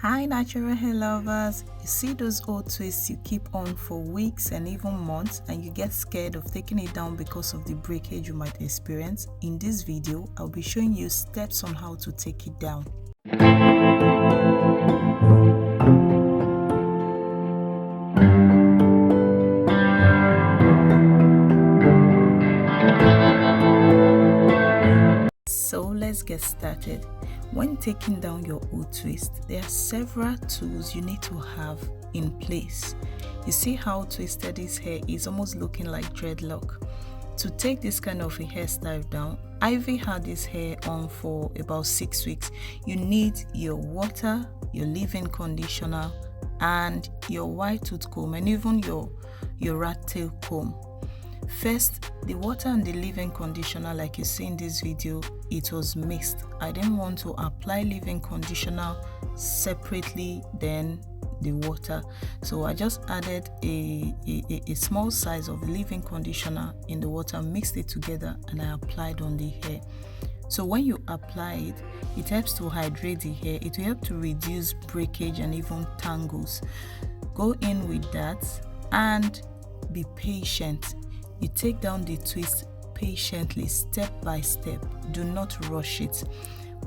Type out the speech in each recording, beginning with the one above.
Hi natural hair lovers, you see those old twists you keep on for weeks and even months and you get scared of taking it down because of the breakage you might experience? In this video, I'll be showing you steps on how to take it down. So let's get started. When taking down your old twist, there are several tools you need to have in place. You see how twisted this hair is, almost looking like dreadlock. To take this kind of a hairstyle down, Ivy had this hair on for about 6 weeks. You need your water, your leave-in conditioner, and your white tooth comb, and even your rat tail comb. First, the water and the leave-in conditioner, like you see in this video, it was mixed. I didn't want to apply leave-in conditioner separately then the water, so I just added a small size of leave-in conditioner in the water, mixed it together, and I applied on the hair. So when you apply it, it helps to hydrate the hair. It will help to reduce breakage and even tangles. Go in with that and be patient. You take down the twist patiently, step by step. Do not rush it.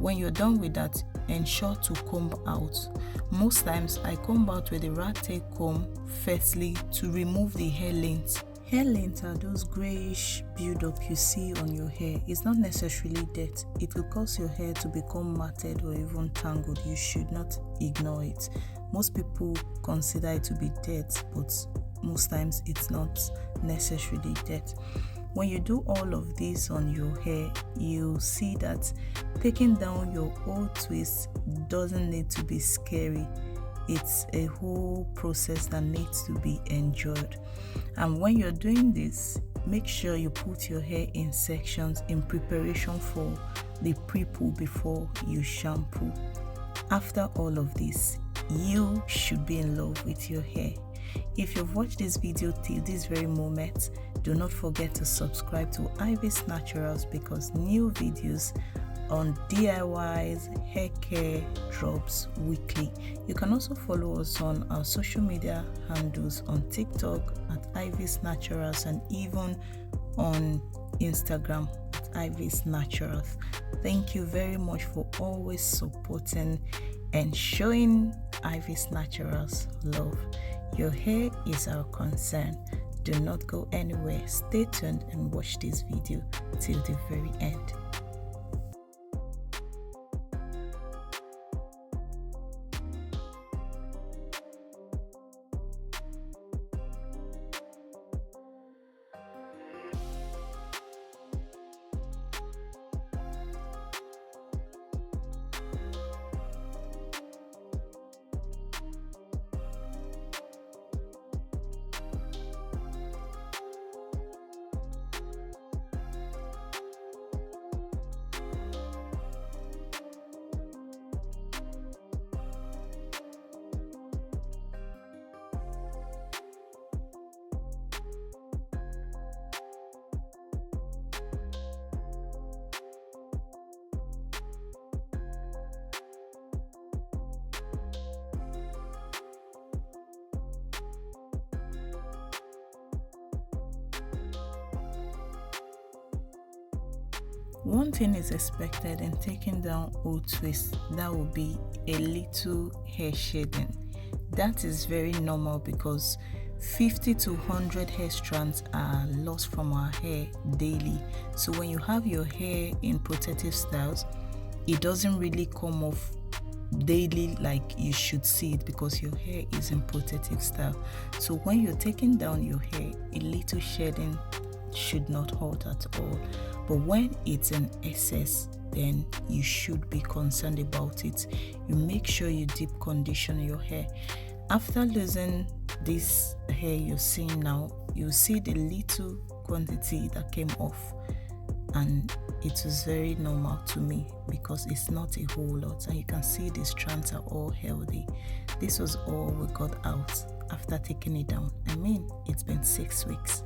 When you're done with that, ensure to comb out. Most times I comb out with a rat tail comb firstly to remove the hair lengths. Hair lengths are those grayish buildup you see on your hair. It's not necessarily dirt. It will cause your hair to become matted or even tangled. You should not ignore it. Most people consider it to be dirt, but most times it's not necessarily dirt. When you do all of this on your hair, you'll see that taking down your old twist doesn't need to be scary. It's a whole process that needs to be enjoyed. And when you're doing this, make sure you put your hair in sections in preparation for the pre-pull before you shampoo. After all of this, you should be in love with your hair. If you've watched this video till this very moment, do not forget to subscribe to Ivy's Naturals because new videos on DIYs, hair care drops weekly. You can also follow us on our social media handles on TikTok at Ivy's Naturals and even on Instagram at Ivy's Naturals. Thank you very much for always supporting and showing Ivy's Naturals love. Your hair is our concern. Do not go anywhere. Stay tuned and watch this video till the very end. One thing is expected in taking down old twists, that will be a little hair shedding. That is very normal because 50 to 100 hair strands are lost from our hair daily. So when you have your hair in protective styles, it doesn't really come off daily like you should see it because your hair is in protective style. So when you're taking down your hair, a little shedding should not hurt at all. But when it's in excess, then you should be concerned about it. You make sure you deep condition your hair. After losing this hair you're seeing now, you see the little quantity that came off, and it was very normal to me because it's not a whole lot, and you can see the strands are all healthy. This was all we got out after taking it down. I mean, it's been 6 weeks.